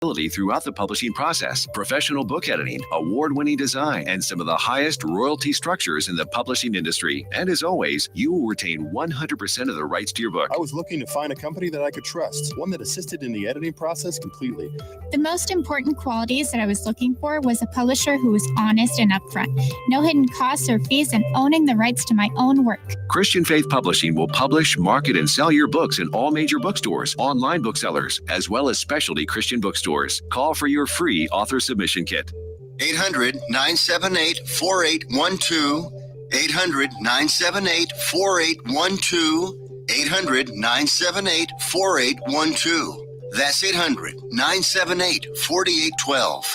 throughout the publishing process, professional book editing, award-winning design, and some of the highest royalty structures in the publishing industry. And as always, you will retain 100% of the rights to your book. I was looking to find a company that I could trust, one that assisted in the editing process completely. The most important qualities that I was looking for was a publisher who was honest and upfront, no hidden costs or fees, and owning the rights to my own work. Christian Faith Publishing will publish, market, and sell your books in all major bookstores, online booksellers, as well as specialty Christian bookstores. Call for your free author submission kit. 800-978-4812. 800-978-4812. 800-978-4812. That's 800-978-4812.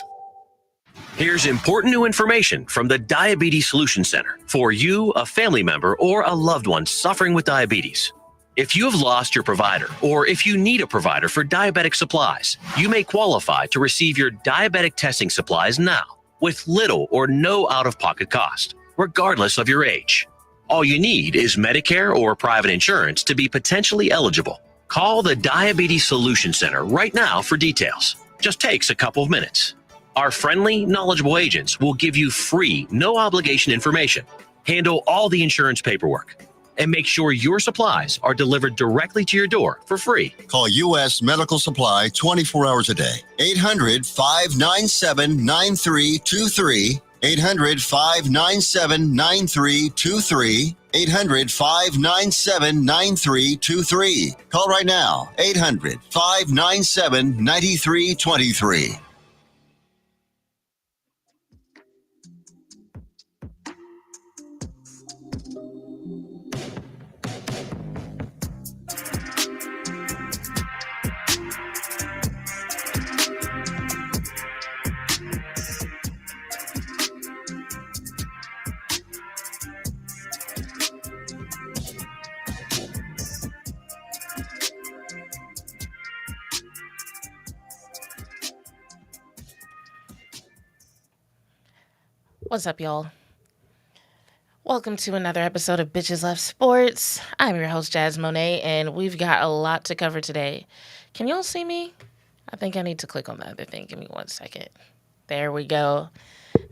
Here's important new information from the Diabetes Solution Center for you, a family member, or a loved one suffering with diabetes. If you have lost your provider, or if you need a provider for diabetic supplies, you may qualify to receive your diabetic testing supplies now with little or no out-of-pocket cost, regardless of your age. All you need is Medicare or private insurance to be potentially eligible. Call the Diabetes Solution Center right now for details. Just takes a couple of minutes. Our friendly, knowledgeable agents will give you free, no-obligation information, handle all the insurance paperwork, and make sure your supplies are delivered directly to your door for free. Call U.S. Medical Supply 24 hours a day. 800-597-9323. 800-597-9323. 800-597-9323. Call right now. 800-597-9323. What's up, y'all? Welcome to another episode of Bitches Love Sports. I'm your host, Jazz Monet, and we've got a lot to cover today. Can y'all see me? I think I need to click on the other thing. Give me 1 second. There we go.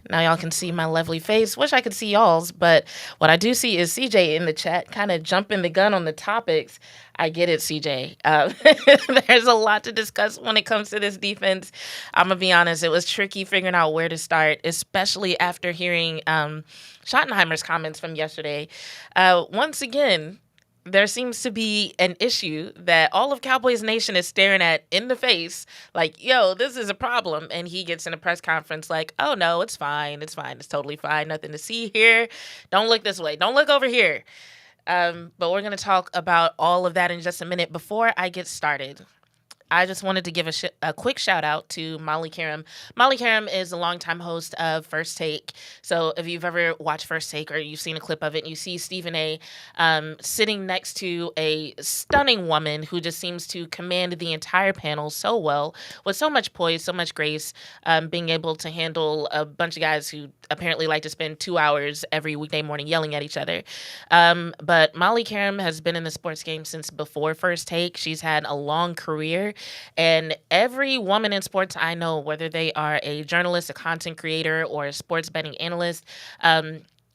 Now y'all can see my lovely face. Wish I could see y'all's, but what I do see is CJ in the chat kind of jumping the gun on the topics. I get it, CJ. There's a lot to discuss when it comes to this defense. I'm going to be honest. It was tricky figuring out where to start, especially after hearing Schottenheimer's comments from yesterday. Once again, there seems to be an issue that all of Cowboys Nation is staring at in the face, like, yo, this is a problem. And he gets in a press conference like, oh, no, it's fine. It's fine. It's totally fine. Nothing to see here. Don't look this way. Don't look over here. But we're going to talk about all of that in just a minute. Before I get started, I just wanted to give a quick shout out to Molly Qerim. Molly Qerim is a longtime host of First Take. So if you've ever watched First Take or you've seen a clip of it and you see Stephen A. Sitting next to a stunning woman who just seems to command the entire panel so well, with so much poise, so much grace, being able to handle a bunch of guys who apparently like to spend 2 hours every weekday morning yelling at each other. But Molly Qerim has been in the sports game since before First Take. She's had a long career. And every woman in sports I know, whether they are a journalist, a content creator, or a sports betting analyst,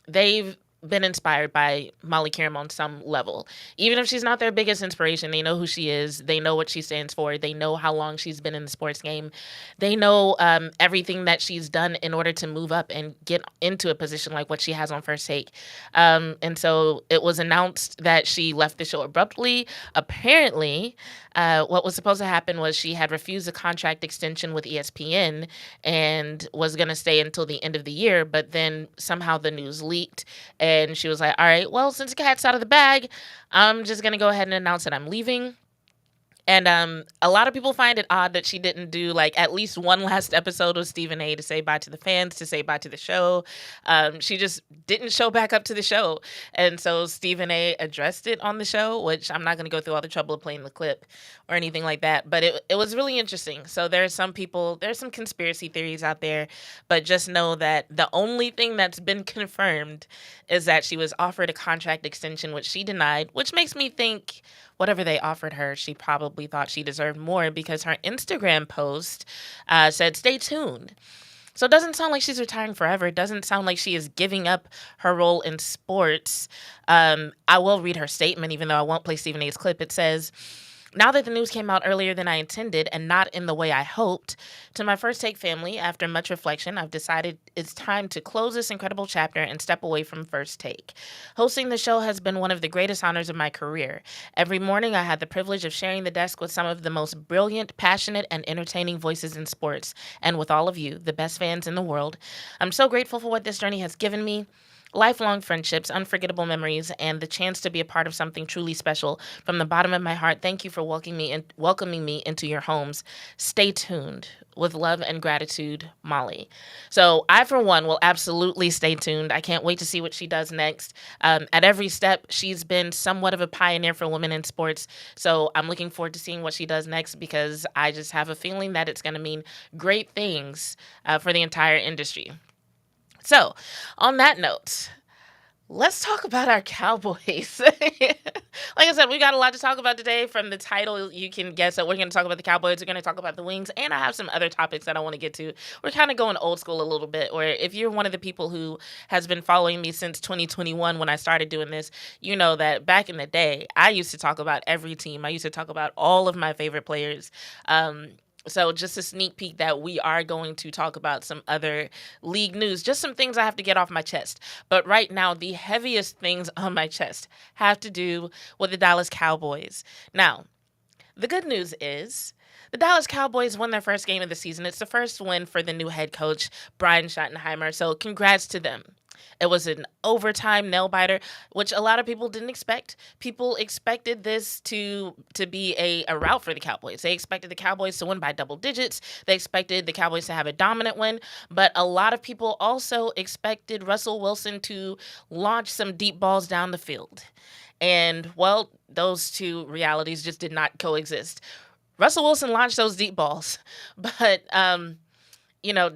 they've been inspired by Molly Qerim on some level. Even if she's not their biggest inspiration, they know who she is. They know what she stands for. They know how long she's been in the sports game. They know everything that she's done in order to move up and get into a position like what she has on First Take. And so it was announced that she left the show abruptly. Apparently, what was supposed to happen was she had refused a contract extension with ESPN and was going to stay until the end of the year, but then somehow the news leaked, and she was like, all right, well, since the cat's out of the bag, I'm just going to go ahead and announce that I'm leaving. And a lot of people find it odd that she didn't do like at least one last episode with Stephen A. to say bye to the fans, to say bye to the show. She just didn't show back up to the show. And so Stephen A. addressed it on the show, which I'm not going to go through all the trouble of playing the clip or anything like that. But it was really interesting. So there's some conspiracy theories out there, but just know that the only thing that's been confirmed is that she was offered a contract extension, which she denied, which makes me think, whatever they offered her, she probably thought she deserved more because her Instagram post said, "Stay tuned." So it doesn't sound like she's retiring forever. It doesn't sound like she is giving up her role in sports. I will read her statement, even though I won't play Stephen A's clip. It says, "Now that the news came out earlier than I intended and not in the way I hoped, to my First Take family, after much reflection, I've decided it's time to close this incredible chapter and step away from First Take. Hosting the show has been one of the greatest honors of my career. Every morning, I had the privilege of sharing the desk with some of the most brilliant, passionate, and entertaining voices in sports, and with all of you, the best fans in the world. I'm so grateful for what this journey has given me. Lifelong friendships, unforgettable memories, and the chance to be a part of something truly special. From the bottom of my heart, thank you for welcoming me into your homes. Stay tuned. With love and gratitude, Molly." So I, for one, will absolutely stay tuned. I can't wait to see what she does next. At every step, she's been somewhat of a pioneer for women in sports. So I'm looking forward to seeing what she does next because I just have a feeling that it's going to mean great things for the entire industry. So, on that note, let's talk about our Cowboys. Like I said, we got a lot to talk about today. From the title, you can guess that we're going to talk about the Cowboys, we're going to talk about the Wings, and I have some other topics that I want to get to. We're kind of going old school a little bit, or if you're one of the people who has been following me since 2021 when I started doing this, you know that back in the day, I used to talk about every team. I used to talk about all of my favorite players. So just a sneak peek that we are going to talk about some other league news, just some things I have to get off my chest. But right now, the heaviest things on my chest have to do with the Dallas Cowboys. Now, the good news is the Dallas Cowboys won their first game of the season. It's the first win for the new head coach, Brian Schottenheimer. So congrats to them. It was an overtime nail-biter, which a lot of people didn't expect. People expected this to be a rout for the Cowboys. They expected the Cowboys to win by double digits. They expected the Cowboys to have a dominant win. But a lot of people also expected Russell Wilson to launch some deep balls down the field. And, well, those two realities just did not coexist. Russell Wilson launched those deep balls, but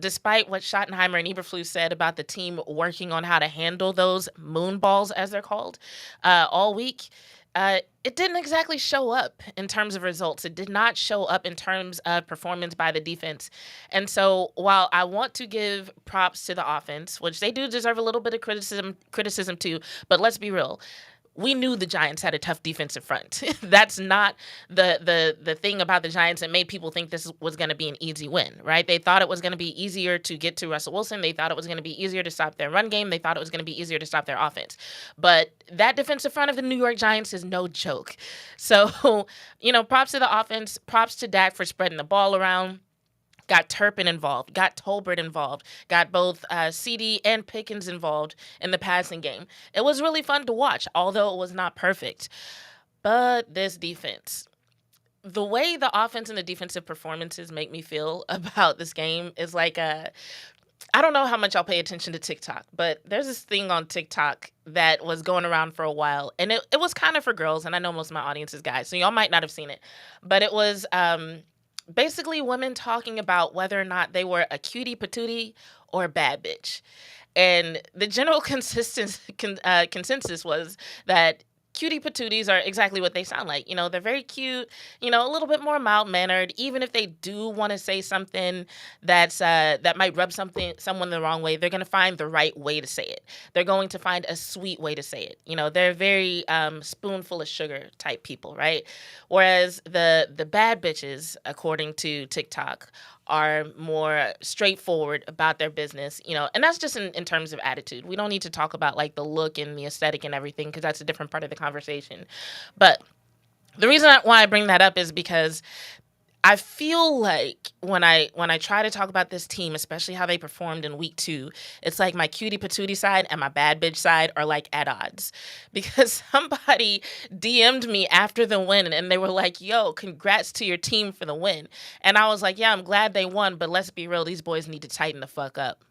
despite what Schottenheimer and Eberflus said about the team working on how to handle those moon balls, as they're called, all week, it didn't exactly show up in terms of results. It did not show up in terms of performance by the defense. And so while I want to give props to the offense, which they do deserve a little bit of criticism too, but let's be real. We knew the Giants had a tough defensive front. That's not the thing about the Giants that made people think this was going to be an easy win, right? They thought it was going to be easier to get to Russell Wilson. They thought it was going to be easier to stop their run game. They thought it was going to be easier to stop their offense. But that defensive front of the New York Giants is no joke. So, props to the offense, props to Dak for spreading the ball around. Got Turpin involved, got Tolbert involved, got both CD and Pickens involved in the passing game. It was really fun to watch, although it was not perfect. But this defense, the way the offense and the defensive performances make me feel about this game is like I don't know how much I'll pay attention to TikTok, but there's this thing on TikTok that was going around for a while, and it was kind of for girls, and I know most of my audience is guys, so y'all might not have seen it, but it was basically women talking about whether or not they were a cutie patootie or a bad bitch. And the general consensus was that cutie patooties are exactly what they sound like. They're very cute, a little bit more mild-mannered. Even if they do want to say something that might rub someone the wrong way, they're going to find the right way to say it. They're going to find a sweet way to say it. They're very spoonful of sugar type people, right? Whereas the bad bitches, according to TikTok, are more straightforward about their business, and that's just in terms of attitude. We don't need to talk about like the look and the aesthetic and everything because that's a different part of the conversation. But the reason why I bring that up is because I feel like when I try to talk about this team, especially how they performed in week 2, it's like my cutie patootie side and my bad bitch side are like at odds. Because somebody DM'd me after the win and they were like, yo, congrats to your team for the win. And I was like, yeah, I'm glad they won, but let's be real, these boys need to tighten the fuck up.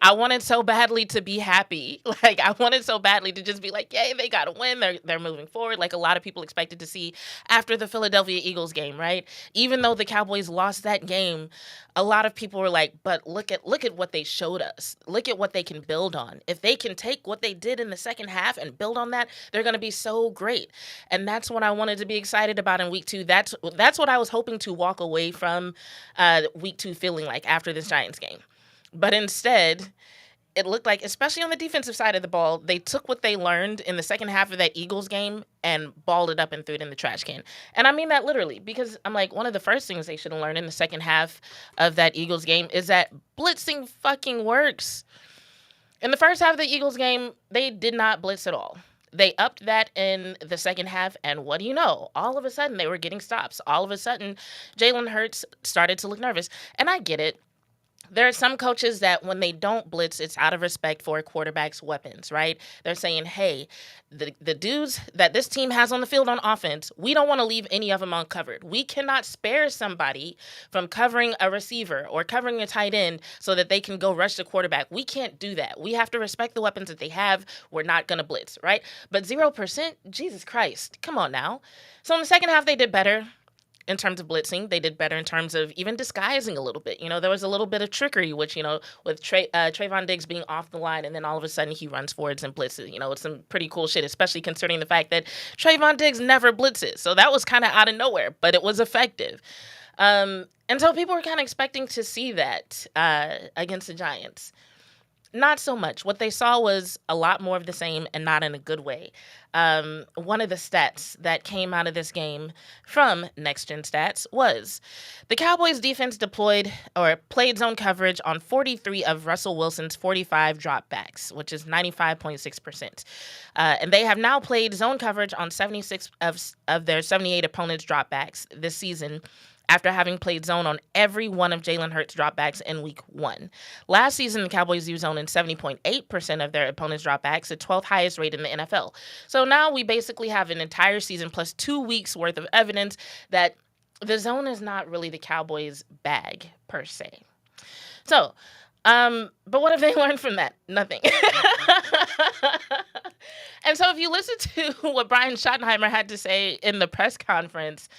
I wanted so badly to be happy. Like, I wanted so badly to just be like, yay, they got to win. They're moving forward. Like a lot of people expected to see after the Philadelphia Eagles game, right? Even though the Cowboys lost that game, a lot of people were like, but look at what they showed us. Look at what they can build on. If they can take what they did in the second half and build on that, they're going to be so great. And that's what I wanted to be excited about in week 2. That's what I was hoping to walk away from week 2 feeling like after this Giants game. But instead, it looked like, especially on the defensive side of the ball, they took what they learned in the second half of that Eagles game and balled it up and threw it in the trash can. And I mean that literally, because I'm like, one of the first things they should have learned in the second half of that Eagles game is that blitzing fucking works. In the first half of the Eagles game, they did not blitz at all. They upped that in the second half, and what do you know? All of a sudden, they were getting stops. All of a sudden, Jalen Hurts started to look nervous. And I get it. There are some coaches that when they don't blitz, it's out of respect for a quarterback's weapons, right? They're saying, hey, the dudes that this team has on the field on offense, we don't want to leave any of them uncovered. We cannot spare somebody from covering a receiver or covering a tight end so that they can go rush the quarterback. We can't do that. We have to respect the weapons that they have. We're not going to blitz, right? But 0%, Jesus Christ, come on now. So in the second half, they did better. In terms of blitzing, they did better in terms of even disguising a little bit. You know, there was a little bit of trickery, which, you know, with Trayvon Diggs being off the line and then all of a sudden he runs forwards and blitzes. You know, it's some pretty cool shit, especially considering the fact that Trayvon Diggs never blitzes. So that was kind of out of nowhere, but it was effective. And so people were kind of expecting to see that against the Giants. Not so much. What they saw was a lot more of the same and not in a good way. One of the stats that came out of this game from Next Gen Stats was the Cowboys defense deployed or played zone coverage on 43 of Russell Wilson's 45 dropbacks, which is 95.6%. And they have now played zone coverage on 76 of their 78 opponents' dropbacks this season, after having played zone on every one of Jalen Hurts' dropbacks in week 1. Last season, the Cowboys used zone in 70.8% of their opponents' dropbacks, the 12th highest rate in the NFL. So now we basically have an entire season plus 2 weeks worth of evidence that the zone is not really the Cowboys' bag, per se. So, but what have they learned from that? Nothing. And so if you listen to what Brian Schottenheimer had to say in the press conference,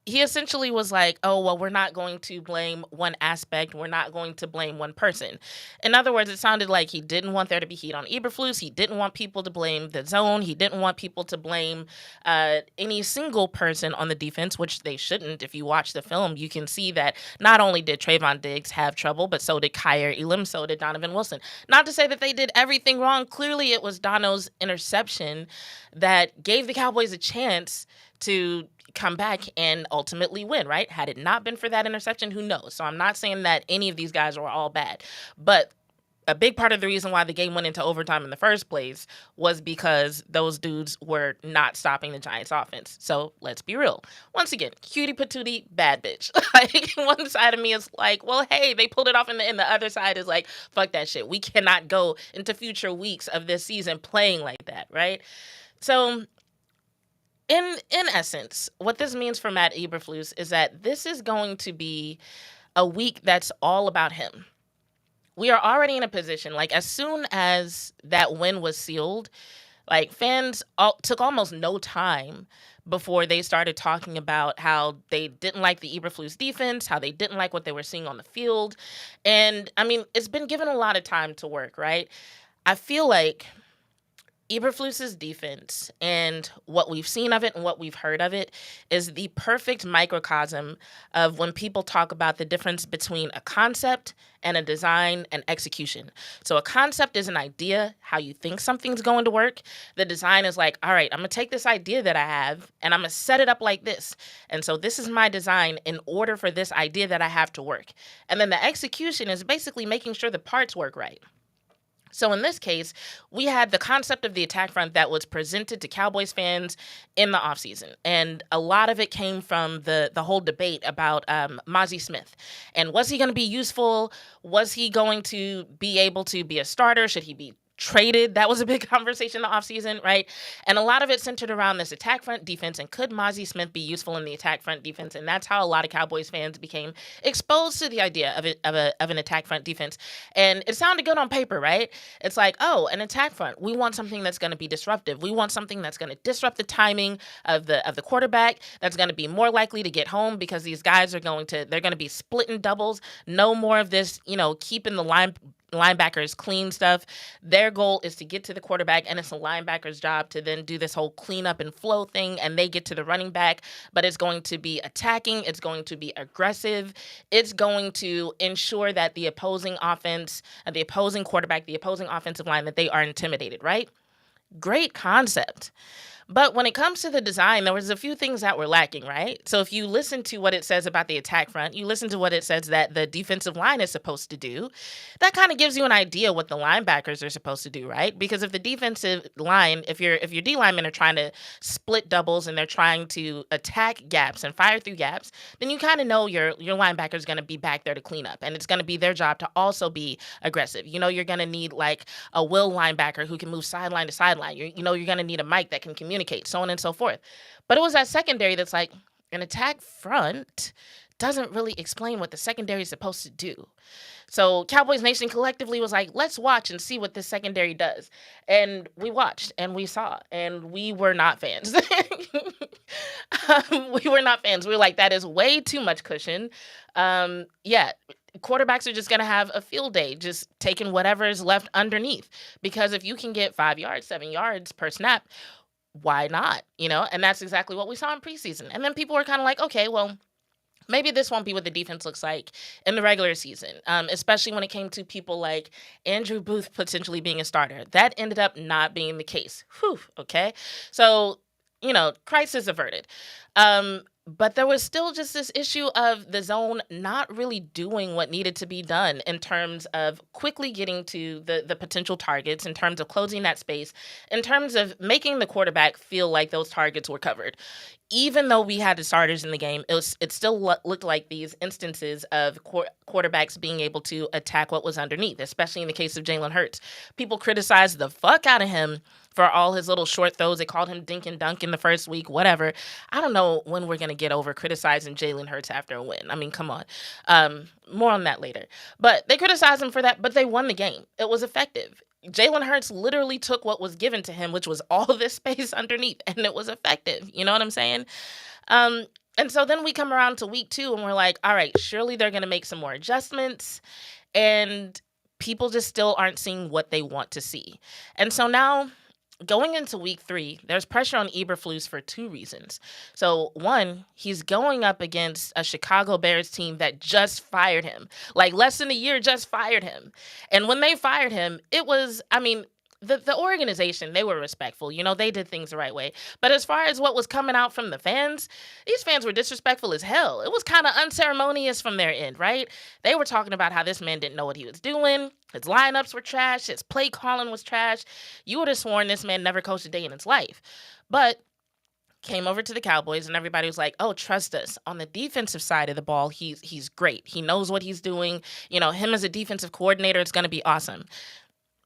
he essentially was like, oh, well, we're not going to blame one aspect. We're not going to blame one person. In other words, it sounded like he didn't want there to be heat on Eberflus. He didn't want people to blame the zone. He didn't want people to blame any single person on the defense, which they shouldn't. If you watch the film, you can see that not only did Trayvon Diggs have trouble, but so did Qerim, so did Donovan Wilson. Not to say that they did everything wrong. Clearly, it was Dono's interception that gave the Cowboys a chance to come back and ultimately win, right? Had it not been for that interception, who knows? So I'm not saying that any of these guys were all bad, but a big part of the reason why the game went into overtime in the first place was because those dudes were not stopping the Giants offense. So let's be real. Once again, cutie patootie, bad bitch. Like, one side of me is like, well, hey, they pulled it off, and the other side is like, fuck that shit. We cannot go into future weeks of this season playing like that, right? So in essence, what this means for Matt Eberflus is that this is going to be a week that's all about him. We are already in a position, like, as soon as that win was sealed, like, fans took almost no time before they started talking about how they didn't like the Eberflus defense, how they didn't like what they were seeing on the field. And, I mean, it's been given a lot of time to work, right? I feel like Eberflus's defense and what we've seen of it and what we've heard of it is the perfect microcosm of when people talk about the difference between a concept and a design and execution. So a concept is an idea, how you think something's going to work. The design is like, all right, I'm going to take this idea that I have and I'm going to set it up like this. And so this is my design in order for this idea that I have to work. And then the execution is basically making sure the parts work right. So in this case, we had the concept of the attack front that was presented to Cowboys fans in the offseason. And a lot of it came from the whole debate about Mazi Smith. And was he going to be useful? Was he going to be able to be a starter? Should he be traded. That was a big conversation in the offseason, right? And a lot of it centered around this attack front defense, and could Mozzie Smith be useful in the attack front defense? And that's how a lot of Cowboys fans became exposed to the idea of an attack front defense. And it sounded good on paper, right? It's like, oh, an attack front. We want something that's going to be disruptive. We want something that's going to disrupt the timing of the quarterback, that's going to be more likely to get home, because these guys they're going to be splitting doubles. No more of this, keeping the linebackers clean stuff. Their goal is to get to the quarterback, and it's a linebacker's job to then do this whole cleanup and flow thing, and they get to the running back. But it's going to be attacking. It's going to be aggressive. It's going to ensure that the opposing offense, the opposing quarterback, the opposing offensive line, that they are intimidated, right? Great concept. But when it comes to the design, there was a few things that were lacking, right? So if you listen to what it says about the attack front, you listen to what it says that the defensive line is supposed to do, that kind of gives you an idea what the linebackers are supposed to do, right? Because if the defensive line, if your D linemen are trying to split doubles and they're trying to attack gaps and fire through gaps, then you kind of know your linebacker is going to be back there to clean up, and it's going to be their job to also be aggressive. You're going to need like a will linebacker who can move sideline to sideline. You're going to need a Mike that can communicate, so on and so forth. But it was that secondary that's like, an attack front doesn't really explain what the secondary is supposed to do. So Cowboys Nation collectively was like, let's watch and see what this secondary does. And we watched and we saw, and we were not fans. We were not fans. We were like, that is way too much cushion. Quarterbacks are just going to have a field day, just taking whatever is left underneath. Because if you can get 5 yards, 7 yards per snap, why not? And that's exactly what we saw in preseason. And then people were kind of like, okay, well, maybe this won't be what the defense looks like in the regular season, especially when it came to people like Andrew Booth potentially being a starter. That ended up not being the case. Whew, okay. So, crisis averted. But there was still just this issue of the zone not really doing what needed to be done in terms of quickly getting to the potential targets, in terms of closing that space, in terms of making the quarterback feel like those targets were covered. Even though we had the starters in the game, it still looked like these instances of quarterbacks being able to attack what was underneath, especially in the case of Jalen Hurts. People criticized the fuck out of him for all his little short throws. They called him dink and dunk in the first week, whatever. I don't know when we're going to get over criticizing Jalen Hurts after a win. I mean, come on. More on that later. But they criticized him for that, but they won the game. It was effective. Jalen Hurts literally took what was given to him, which was all this space underneath, and it was effective. You know what I'm saying? And so then we come around to week 2, and we're like, all right, surely they're going to make some more adjustments, and people just still aren't seeing what they want to see. And so now, going into week 3, there's pressure on Eberflus for 2 reasons. So, one, he's going up against a Chicago Bears team that just fired him. Like, less than a year just fired him. And when they fired him, it was, the organization, they were respectful. They did things the right way. But as far as what was coming out from the fans, these fans were disrespectful as hell. It was kind of unceremonious from their end, right? They were talking about how this man didn't know what he was doing. His lineups were trash. His play calling was trash. You would have sworn this man never coached a day in his life. But came over to the Cowboys, and everybody was like, oh, trust us. On the defensive side of the ball, he's great. He knows what he's doing. Him as a defensive coordinator, it's going to be awesome.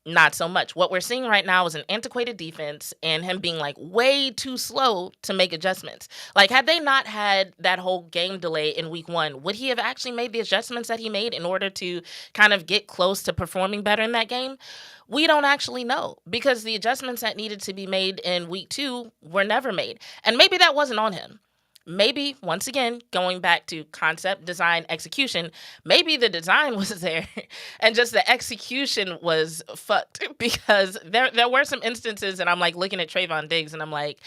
Not so much. What we're seeing right now is an antiquated defense and him being like way too slow to make adjustments. Like, had they not had that whole game delay in week 1, would he have actually made the adjustments that he made in order to kind of get close to performing better in that game? We don't actually know, because the adjustments that needed to be made in week 2 were never made. And maybe that wasn't on him. Maybe, once again, going back to concept, design, execution, maybe the design was there and just the execution was fucked, because there were some instances, and I'm like looking at Trayvon Diggs and I'm like,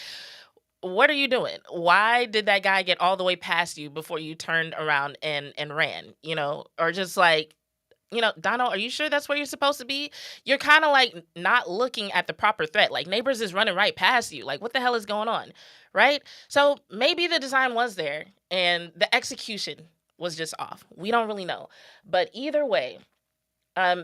what are you doing? Why did that guy get all the way past you before you turned around and ran, or just like, Dono, are you sure that's where you're supposed to be? You're kind of like not looking at the proper threat. Like, Neighbors is running right past you. Like, what the hell is going on? Right? So maybe the design was there and the execution was just off. We don't really know. But either way,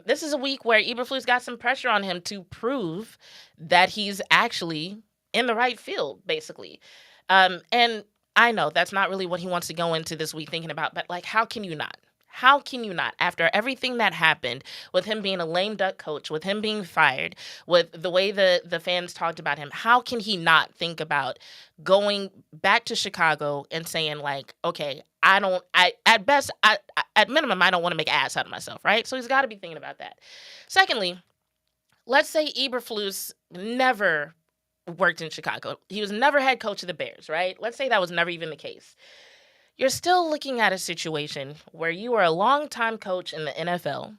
this is a week where Eberflus got some pressure on him to prove that he's actually in the right field, basically. And I know that's not really what he wants to go into this week thinking about, but like, how can you not? How can you not? After everything that happened, with him being a lame duck coach, with him being fired, with the way the fans talked about him, how can he not think about going back to Chicago and saying, like, okay, at minimum, I don't want to make an ass out of myself, right? So he's got to be thinking about that. Secondly, let's say Eberflus never worked in Chicago. He was never head coach of the Bears, right? Let's say that was never even the case. You're still looking at a situation where you are a longtime coach in the NFL.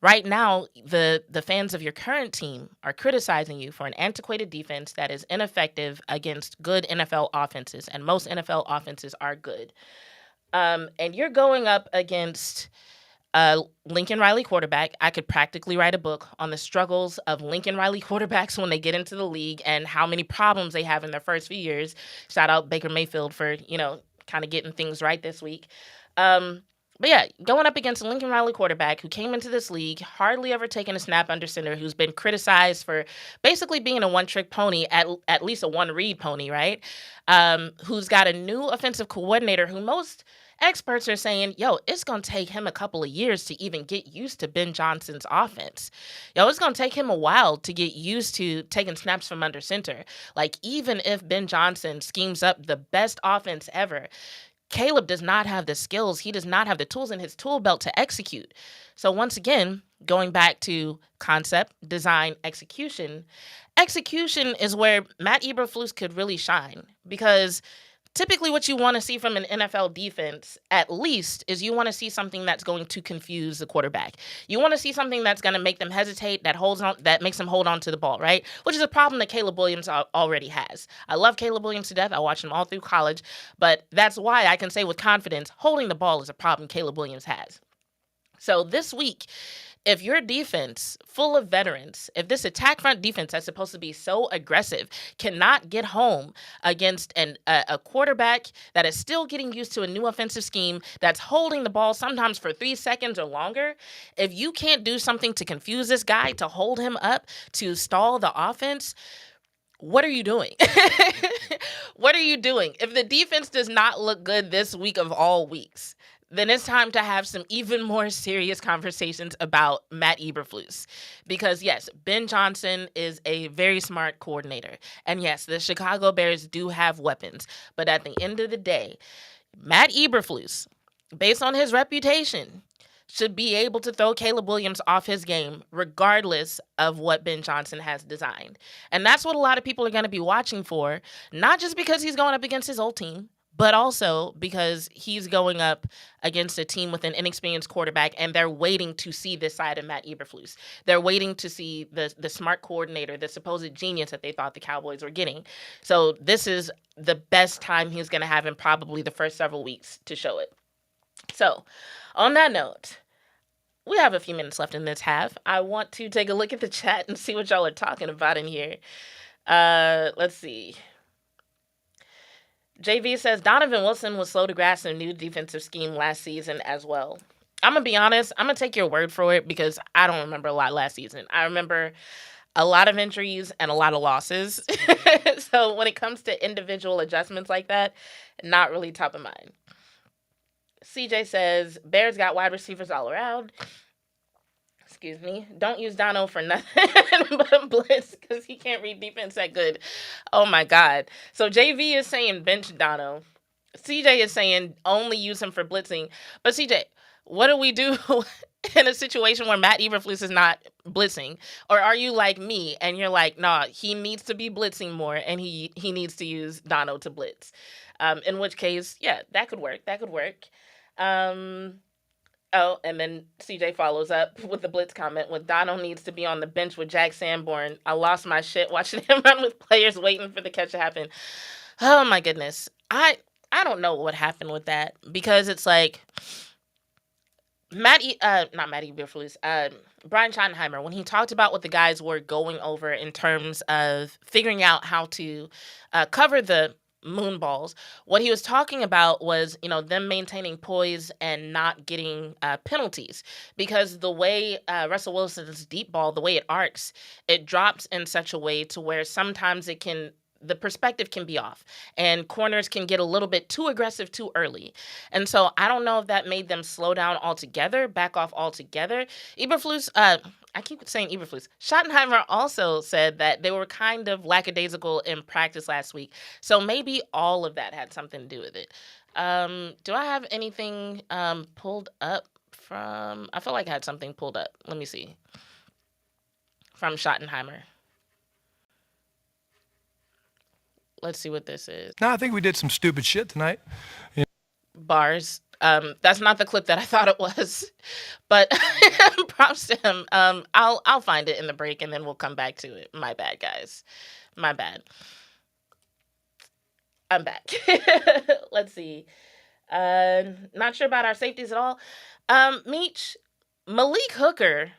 Right now, the fans of your current team are criticizing you for an antiquated defense that is ineffective against good NFL offenses, and most NFL offenses are good. And you're going up against Lincoln Riley quarterback. I could practically write a book on the struggles of Lincoln Riley quarterbacks when they get into the league and how many problems they have in their first few years. Shout out Baker Mayfield for, kind of getting things right this week. But yeah, going up against a Lincoln Riley quarterback who came into this league, hardly ever taken a snap under center, who's been criticized for basically being a one-trick pony, at least a one-read pony, right? Who's got a new offensive coordinator who most experts are saying, it's going to take him a couple of years to even get used to Ben Johnson's offense. It's going to take him a while to get used to taking snaps from under center. Like, even if Ben Johnson schemes up the best offense ever, Caleb does not have the skills. He does not have the tools in his tool belt to execute. So once again, going back to concept, design, execution is where Matt Eberflus could really shine, because typically what you want to see from an NFL defense, at least, is you want to see something that's going to confuse the quarterback. You want to see something that's going to make them hesitate, that makes them hold on to the ball, right? Which is a problem that Caleb Williams already has. I love Caleb Williams to death. I watched him all through college, but that's why I can say with confidence, holding the ball is a problem Caleb Williams has. So this week, if your defense, full of veterans, if this attack front defense that's supposed to be so aggressive cannot get home against a quarterback that is still getting used to a new offensive scheme, that's holding the ball sometimes for 3 seconds or longer, if you can't do something to confuse this guy, to hold him up, to stall the offense, what are you doing? What are you doing? If the defense does not look good this week of all weeks, then it's time to have some even more serious conversations about Matt Eberflus. Because yes, Ben Johnson is a very smart coordinator. And yes, the Chicago Bears do have weapons. But at the end of the day, Matt Eberflus, based on his reputation, should be able to throw Caleb Williams off his game regardless of what Ben Johnson has designed. And that's what a lot of people are going to be watching for, not just because he's going up against his old team, but also because he's going up against a team with an inexperienced quarterback, and they're waiting to see this side of Matt Eberflus. They're waiting to see the smart coordinator, the supposed genius that they thought the Cowboys were getting. So this is the best time he's going to have in probably the first several weeks to show it. So on that note, we have a few minutes left in this half. I want to take a look at the chat and see what y'all are talking about in here. Let's see. JV says, Donovan Wilson was slow to grasp a new defensive scheme last season as well. I'm going to be honest. I'm going to take your word for it because I don't remember a lot last season. I remember a lot of injuries and a lot of losses. So when it comes to individual adjustments like that, not really top of mind. CJ says, Bears got wide receivers all around. Excuse me. Don't use Dono for nothing but blitz because he can't read defense that good. Oh, my God. So JV is saying bench Dono. CJ is saying only use him for blitzing. But CJ, what do we do in a situation where Matt Eberflus is not blitzing? Or are you like me and you're like, nah, he needs to be blitzing more and he needs to use Dono to blitz? In which case, yeah, that could work. That could work. Oh, and then CJ follows up with the blitz comment with Dono needs to be on the bench with Jack Sanborn. I lost my shit watching him run with players waiting for the catch to happen. Oh my goodness. I don't know what happened with that because it's like not Matt Eberflus, Brian Schottenheimer, when he talked about what the guys were going over in terms of figuring out how to cover the moon balls, what he was talking about was, them maintaining poise and not getting penalties, because the way Russell Wilson's deep ball, the way it arcs, it drops in such a way to where sometimes the perspective can be off, and corners can get a little bit too aggressive too early. And so I don't know if that made them slow down altogether, back off altogether. Eberflus, I keep saying Eberflus. Schottenheimer also said that they were kind of lackadaisical in practice last week. So maybe all of that had something to do with it. Do I have anything pulled up from... I feel like I had something pulled up. Let me see. From Schottenheimer. Let's see what this is. No, I think we did some stupid shit tonight. Yeah. Bars. That's not the clip that I thought it was, but props to him. I'll find it in the break and then we'll come back to it. My bad, guys. My bad. I'm back. Let's see. Not sure about our safeties at all. Meech, Malik Hooker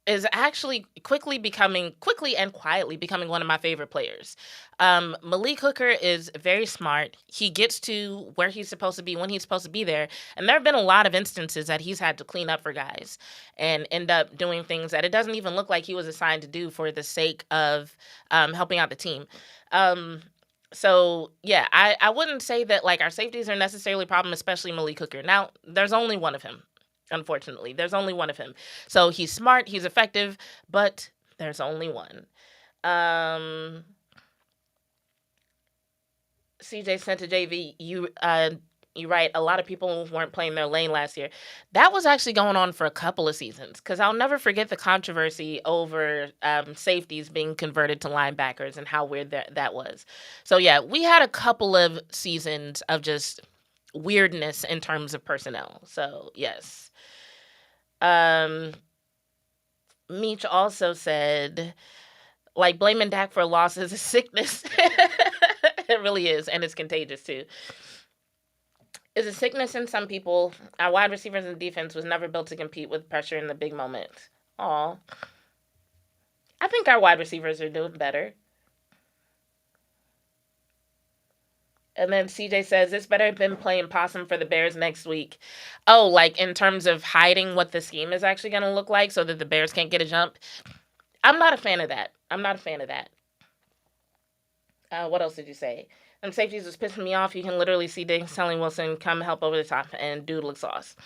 is actually quickly and quietly becoming one of my favorite players. Malik Hooker is very smart. He gets to where he's supposed to be when he's supposed to be there. And there have been a lot of instances that he's had to clean up for guys and end up doing things that it doesn't even look like he was assigned to do for the sake of helping out the team. So, yeah, I wouldn't say that like our safeties are necessarily a problem, especially Malik Hooker. Now, there's only one of him. Unfortunately, there's only one of him. So he's smart, he's effective, but there's only one. CJ sent to JV, you right, a lot of people weren't playing their lane last year. That was actually going on for a couple of seasons, because I'll never forget the controversy over safeties being converted to linebackers and how weird that was. So yeah, we had a couple of seasons of just weirdness in terms of personnel. So yes. Meech also said, like, blaming Dak for a loss is a sickness. It really is, and it's contagious too. It's a sickness in some people. Our wide receivers and defense was never built to compete with pressure in the big moments. Aw. I think our wide receivers are doing better. And then CJ says, it's better than playing possum for the Bears next week. Oh, like in terms of hiding what the scheme is actually going to look like so that the Bears can't get a jump. I'm not a fan of that. What else did you say? Them safeties was pissing me off. You can literally see Diggs telling Wilson, come help over the top, and dude looks lost.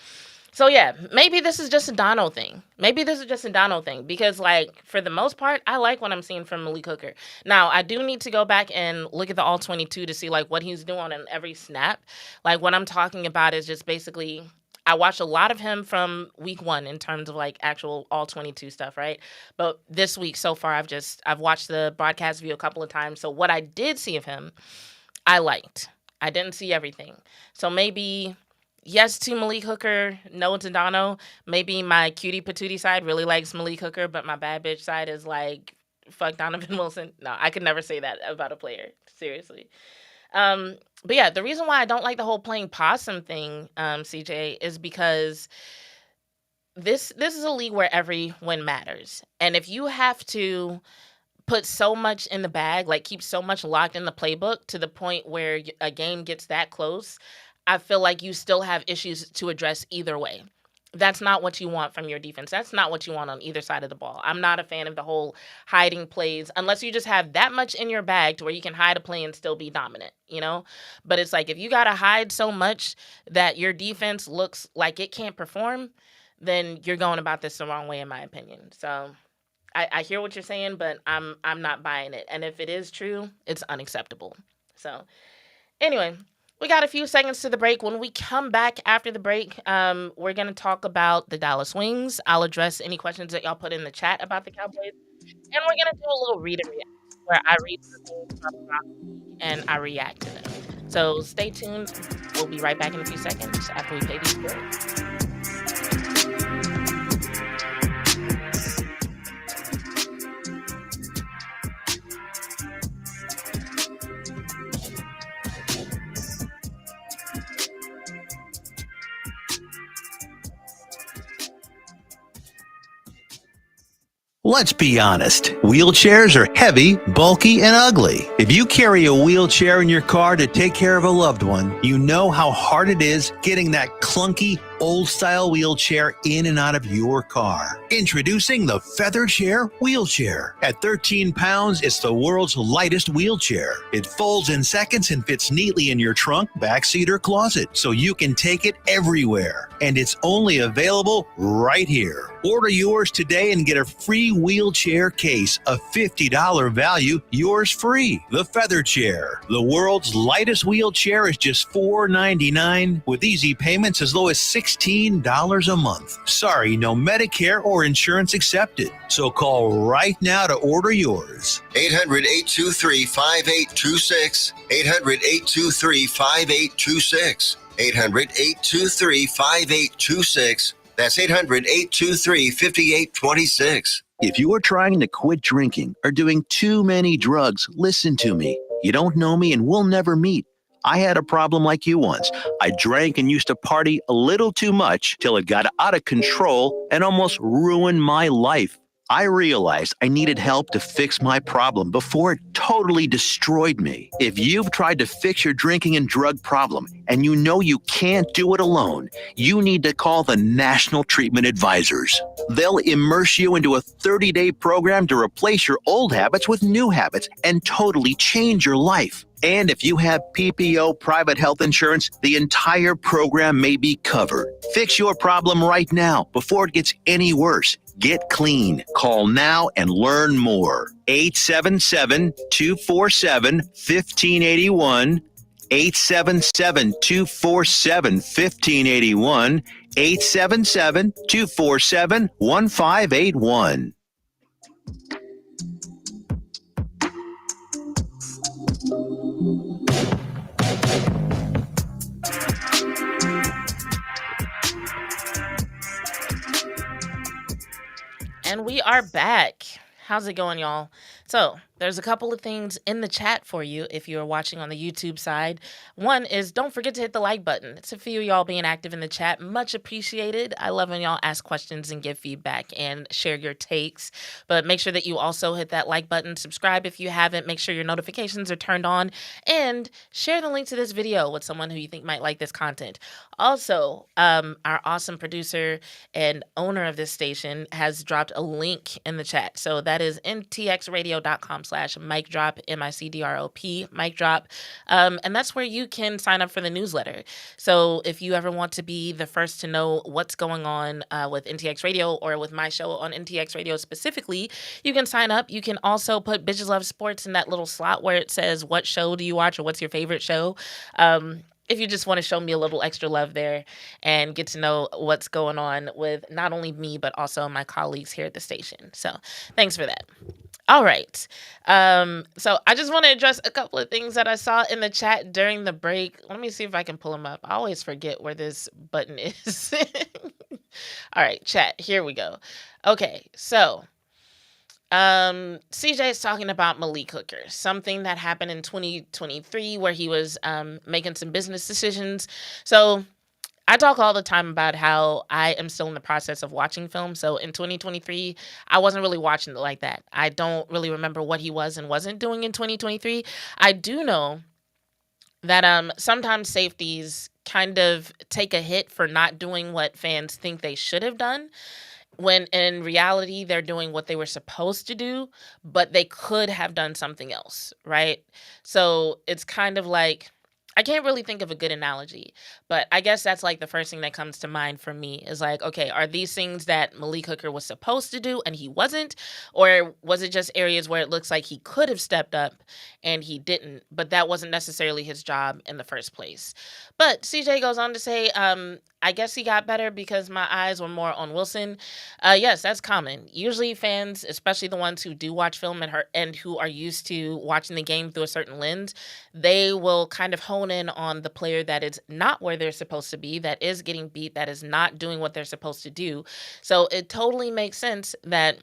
So, yeah, maybe this is just a Dono thing. Because, like, for the most part, I like what I'm seeing from Malik Hooker. Now, I do need to go back and look at the All-22 to see, like, what he's doing on every snap. Like, what I'm talking about is just basically, I watched a lot of him from week 1 in terms of, like, actual All-22 stuff, right? But this week so far, I've watched the broadcast view a couple of times. So what I did see of him, I liked. I didn't see everything. So maybe... yes to Malik Hooker, no to Dono. Maybe my cutie patootie side really likes Malik Hooker, but my bad bitch side is like, fuck Donovan Wilson. No, I could never say that about a player. Seriously. But yeah, the reason why I don't like the whole playing possum thing, CJ, is because this is a league where every win matters. And if you have to put so much in the bag, like keep so much locked in the playbook to the point where a game gets that close, I feel like you still have issues to address either way. That's not what you want from your defense. That's not what you want on either side of the ball. I'm not a fan of the whole hiding plays, unless you just have that much in your bag to where you can hide a play and still be dominant, you know? But it's like, if you got to hide so much that your defense looks like it can't perform, then you're going about this the wrong way, in my opinion. So I hear what you're saying, but I'm not buying it. And if it is true, it's unacceptable. So anyway, we got a few seconds to the break. When we come back after the break, we're going to talk about the DallasWings. I'll address any questions that y'all put in the chat about the Cowboys. And we're going to do a little read and react, where I read the things from the and I react to them. So stay tuned. We'll be right back in a few seconds after we pay these bills. Let's be honest. Wheelchairs are heavy, bulky, and ugly. If you carry a wheelchair in your car to take care of a loved one, you know how hard it is getting that clunky, old-style wheelchair in and out of your car. Introducing the Feather Chair Wheelchair. At 13 pounds, it's the world's lightest wheelchair. It folds in seconds and fits neatly in your trunk, backseat, or closet, so you can take it everywhere. And it's only available right here. Order yours today and get a free wheelchair case, a $50 value, yours free. The Feather Chair, the world's lightest wheelchair, is just $4.99 with easy payments as low as $16 a month. Sorry, no Medicare or insurance accepted. So call right now to order yours. 800-823-5826. 800-823-5826. 800-823-5826. That's 800-823-5826. If you are trying to quit drinking or doing too many drugs, listen to me. You don't know me and we'll never meet. I had a problem like you once. I drank and used to party a little too much till it got out of control and almost ruined my life. I realized I needed help to fix my problem before it totally destroyed me. If you've tried to fix your drinking and drug problem and you know you can't do it alone, you need to call the National Treatment Advisors. They'll immerse you into a 30-day program to replace your old habits with new habits and totally change your life. And if you have PPO private health insurance, the entire program may be covered. Fix your problem right now before it gets any worse. Get clean. Call now and learn more. 877-247-1581. 877-247-1581. 877-247-1581. And we are back. How's it going, y'all? So there's a couple of things in the chat for you if you're watching on the YouTube side. One is don't forget to hit the like button. It's a few of y'all being active in the chat. Much appreciated. I love when y'all ask questions and give feedback and share your takes. But make sure that you also hit that like button. Subscribe if you haven't. Make sure your notifications are turned on. And share the link to this video with someone who you think might like this content. Also, our awesome producer and owner of this station has dropped a link in the chat. So that is ntxradio.com/micdrop, MICDROP, mic drop. And that's where you can sign up for the newsletter. So if you ever want to be the first to know what's going on with NTX Radio or with my show on NTX Radio specifically, you can sign up. You can also put Bitches Love Sports in that little slot where it says what show do you watch or what's your favorite show. If you just want to show me a little extra love there and get to know what's going on with not only me, but also my colleagues here at the station. So thanks for that. All right. So I just want to address a couple of things that I saw in the chat during the break. Let me see if I can pull them up. I always forget where this button is. All right, chat. Here we go. Okay, so CJ is talking about Malik Hooker, something that happened in 2023 where he was making some business decisions. So I talk all the time about how I am still in the process of watching film. So in 2023, I wasn't really watching it like that. I don't really remember what he was and wasn't doing in 2023. I do know that sometimes safeties kind of take a hit for not doing what fans think they should have done, when in reality, they're doing what they were supposed to do, but they could have done something else, right? So it's kind of like, I can't really think of a good analogy, but I guess that's like the first thing that comes to mind for me is like, okay, are these things that Malik Hooker was supposed to do and he wasn't? Or was it just areas where it looks like he could have stepped up and he didn't, but that wasn't necessarily his job in the first place? But CJ goes on to say, I guess he got better because my eyes were more on Wilson. Yes, that's common. Usually fans, especially the ones who do watch film and who are used to watching the game through a certain lens, they will kind of hone in on the player that is not where they're supposed to be, that is getting beat, that is not doing what they're supposed to do. So it totally makes sense that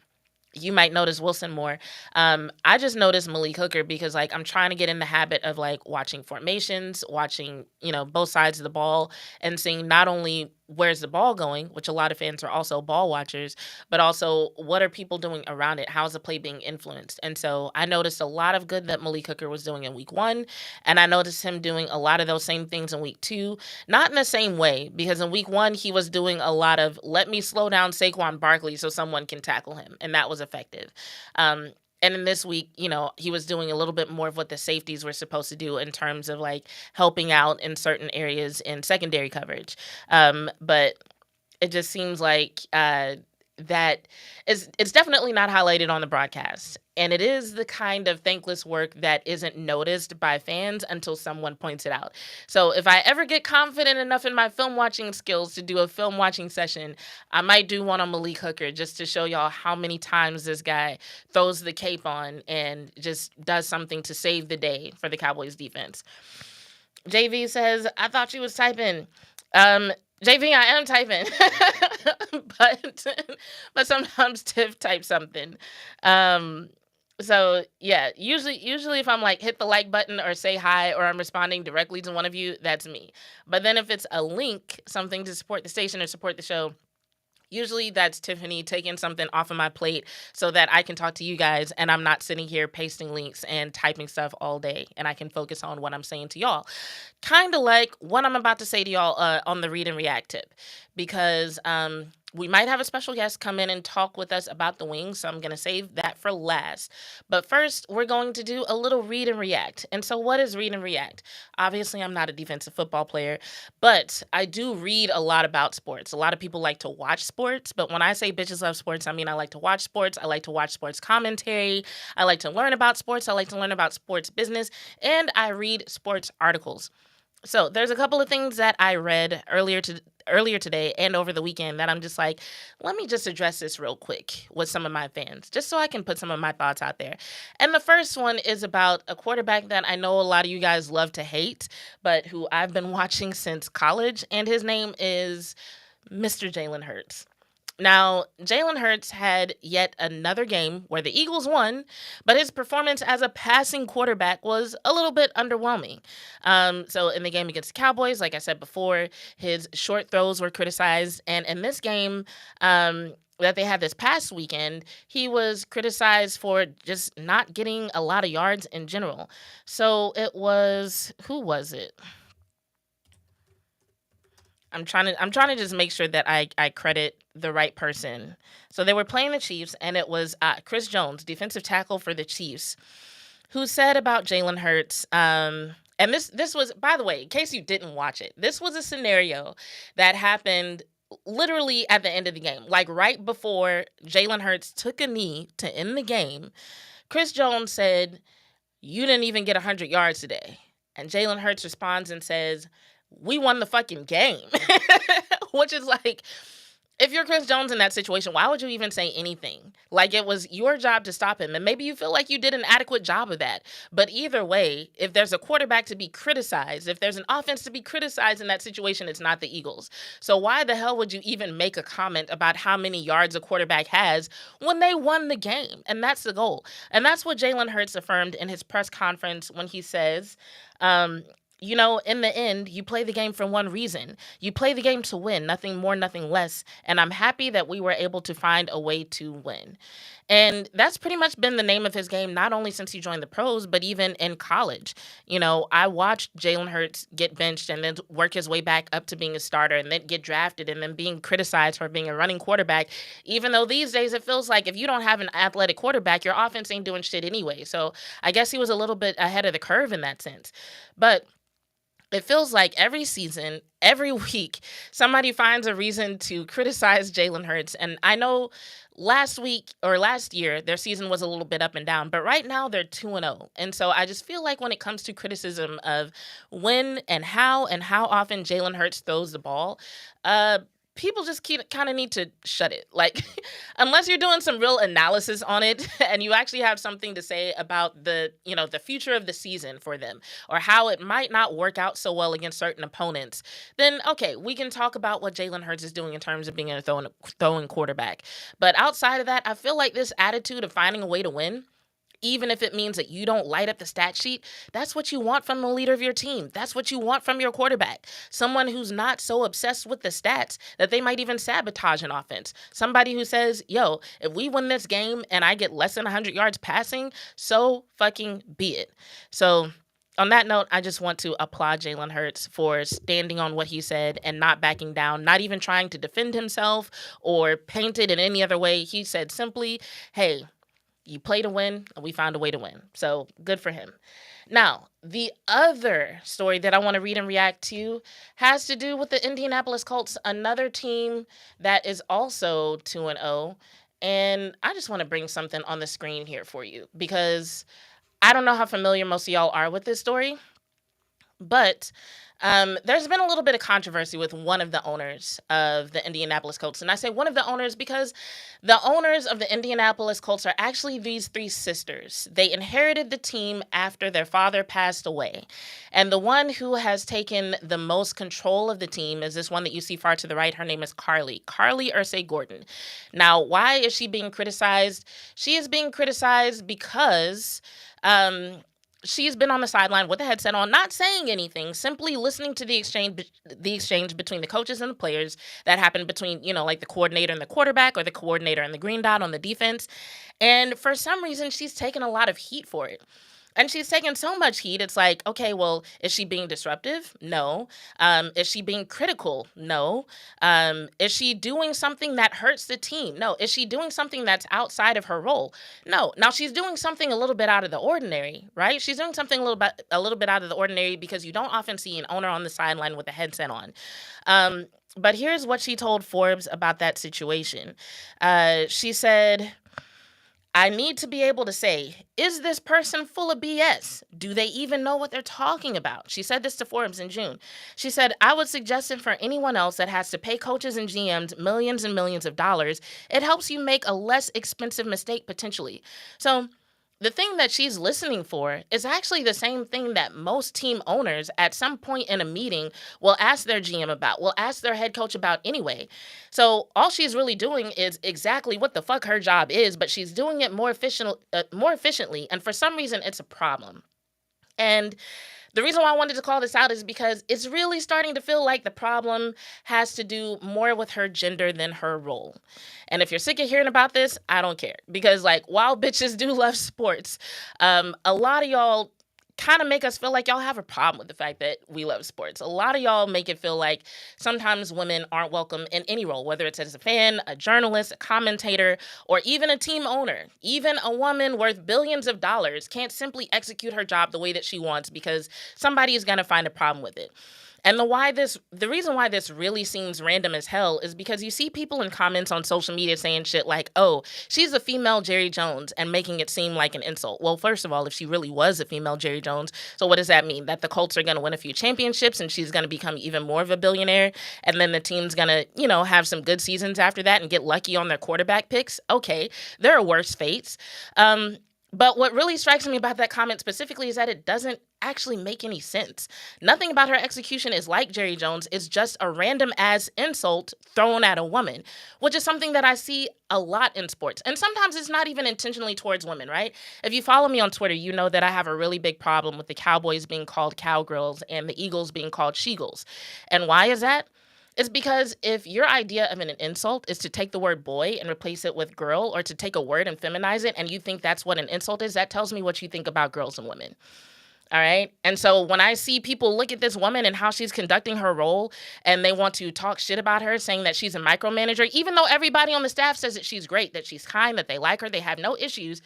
you might notice Wilson more. I just noticed Malik Hooker because like I'm trying to get in the habit of like watching formations, watching, both sides of the ball and seeing not only where's the ball going, which a lot of fans are also ball watchers, but also what are people doing around it? How's the play being influenced? And so I noticed a lot of good that Malik Hooker was doing in week 1, and I noticed him doing a lot of those same things in week 2, not in the same way, because in week 1 he was doing a lot of let me slow down Saquon Barkley so someone can tackle him, and that was effective. And in this week, he was doing a little bit more of what the safeties were supposed to do in terms of like helping out in certain areas in secondary coverage. But it just seems like that it's definitely not highlighted on the broadcast. And it is the kind of thankless work that isn't noticed by fans until someone points it out. So if I ever get confident enough in my film watching skills to do a film watching session, I might do one on Malik Hooker just to show y'all how many times this guy throws the cape on and just does something to save the day for the Cowboys defense. JV says, I thought you was typing. JV, I am typing, but sometimes Tiff types something. So yeah, usually if I'm like hit the like button or say hi or I'm responding directly to one of you, that's me. But then if it's a link, something to support the station or support the show, usually that's Tiffany taking something off of my plate so that I can talk to you guys and I'm not sitting here pasting links and typing stuff all day and I can focus on what I'm saying to y'all. Kind of like what I'm about to say to y'all on the read and react tip, because we might have a special guest come in and talk with us about the Wings, so I'm going to save that for last. But first, we're going to do a little read and react. And so what is read and react? Obviously, I'm not a defensive football player, but I do read a lot about sports. A lot of people like to watch sports, but when I say bitches love sports, I mean I like to watch sports. I like to watch sports commentary. I like to learn about sports. I like to learn about sports business, and I read sports articles. So there's a couple of things that I read earlier today and over the weekend that I'm just like, let me just address this real quick with some of my fans, just so I can put some of my thoughts out there. And the first one is about a quarterback that I know a lot of you guys love to hate, but who I've been watching since college, and his name is Mr. Jalen Hurts. Now, Jalen Hurts had yet another game where the Eagles won, but his performance as a passing quarterback was a little bit underwhelming. So in the game against the Cowboys, like I said before, his short throws were criticized. And in this game that they had this past weekend, he was criticized for just not getting a lot of yards in general. So it was, who was it? I'm trying to just make sure that I credit the right person. So they were playing the Chiefs, and it was Chris Jones, defensive tackle for the Chiefs, who said about Jalen Hurts, and this was, by the way, in case you didn't watch it, this was a scenario that happened literally at the end of the game, like right before Jalen Hurts took a knee to end the game. Chris Jones said, "You didn't even get 100 yards today." And Jalen Hurts responds and says, "We won the fucking game." Which is like, if you're Chris Jones in that situation, why would you even say anything? Like, it was your job to stop him. And maybe you feel like you did an adequate job of that. But either way, if there's a quarterback to be criticized, if there's an offense to be criticized in that situation, it's not the Eagles. So why the hell would you even make a comment about how many yards a quarterback has when they won the game? And that's the goal. And that's what Jalen Hurts affirmed in his press conference when he says, in the end, you play the game for one reason. You play the game to win, nothing more, nothing less. And I'm happy that we were able to find a way to win. And that's pretty much been the name of his game, not only since he joined the pros, but even in college. I watched Jalen Hurts get benched and then work his way back up to being a starter and then get drafted and then being criticized for being a running quarterback, even though these days it feels like if you don't have an athletic quarterback, your offense ain't doing shit anyway. So I guess he was a little bit ahead of the curve in that sense. But it feels like every season, every week, somebody finds a reason to criticize Jalen Hurts. And I know last year, their season was a little bit up and down, but right now they're 2-0. And so I just feel like when it comes to criticism of when and how often Jalen Hurts throws the ball, people just kind of need to shut it. Like, unless you're doing some real analysis on it and you actually have something to say about the future of the season for them or how it might not work out so well against certain opponents, then okay, we can talk about what Jalen Hurts is doing in terms of being a throwing quarterback. But outside of that, I feel like this attitude of finding a way to win Even if it means that you don't light up the stat sheet, that's what you want from the leader of your team. That's what you want from your quarterback. Someone who's not so obsessed with the stats that they might even sabotage an offense. Somebody who says, yo, if we win this game and I get less than 100 yards passing, so fucking be it. So on that note, I just want to applaud Jalen Hurts for standing on what he said and not backing down, not even trying to defend himself or paint it in any other way. He said simply, hey, you play to win, and we found a way to win. So good for him. Now, the other story that I want to read and react to has to do with the Indianapolis Colts, another team that is also 2-0. And I just want to bring something on the screen here for you because I don't know how familiar most of y'all are with this story, but there's been a little bit of controversy with one of the owners of the Indianapolis Colts. And I say one of the owners because the owners of the Indianapolis Colts are actually these three sisters. They inherited the team after their father passed away. And the one who has taken the most control of the team is this one that you see far to the right. Her name is Carlie Irsay-Gordon. Now, why is she being criticized? She is being criticized because she's been on the sideline with a headset on, not saying anything, simply listening to the exchange between the coaches and the players that happened between, like the coordinator and the quarterback or the coordinator and the green dot on the defense. And for some reason, she's taken a lot of heat for it. And she's taken so much heat, it's like, okay, well, is she being disruptive? No. Is she being critical? No. Is she doing something that hurts the team? No. Is she doing something that's outside of her role? No. Now, she's doing something a little bit out of the ordinary, right? She's doing something a little bit out of the ordinary because you don't often see an owner on the sideline with a headset on. But here's what she told Forbes about that situation. She said, I need to be able to say, is this person full of BS? Do they even know what they're talking about? She said this to Forbes in June. She said, I would suggest it for anyone else that has to pay coaches and GMs millions and millions of dollars. It helps you make a less expensive mistake potentially. So the thing that she's listening for is actually the same thing that most team owners at some point in a meeting will ask their GM about, will ask their head coach about anyway. So all she's really doing is exactly what the fuck her job is, but she's doing it more efficiently. And for some reason, it's a problem. And the reason why I wanted to call this out is because it's really starting to feel like the problem has to do more with her gender than her role. And if you're sick of hearing about this, I don't care. Because, while bitches do love sports, a lot of y'all kind of make us feel like y'all have a problem with the fact that we love sports. A lot of y'all make it feel like sometimes women aren't welcome in any role, whether it's as a fan, a journalist, a commentator, or even a team owner. Even a woman worth billions of dollars can't simply execute her job the way that she wants because somebody is going to find a problem with it. And the reason why this really seems random as hell is because you see people in comments on social media saying shit like, oh, she's a female Jerry Jones, and making it seem like an insult. Well, first of all, if she really was a female Jerry Jones, so what does that mean? That the Colts are going to win a few championships and she's going to become even more of a billionaire, and then the team's going to, have some good seasons after that and get lucky on their quarterback picks? Okay, there are worse fates. But what really strikes me about that comment specifically is that it doesn't actually make any sense. Nothing about her execution is like Jerry Jones. It's just a random ass insult thrown at a woman, which is something that I see a lot in sports. And sometimes it's not even intentionally towards women, right? If you follow me on Twitter, you know that I have a really big problem with the Cowboys being called cowgirls and the Eagles being called she-girls. And why is that? It's because if your idea of an insult is to take the word boy and replace it with girl, or to take a word and feminize it, and you think that's what an insult is, that tells me what you think about girls and women. All right? And so when I see people look at this woman and how she's conducting her role, and they want to talk shit about her, saying that she's a micromanager, even though everybody on the staff says that she's great, that she's kind, that they like her, they have no issues,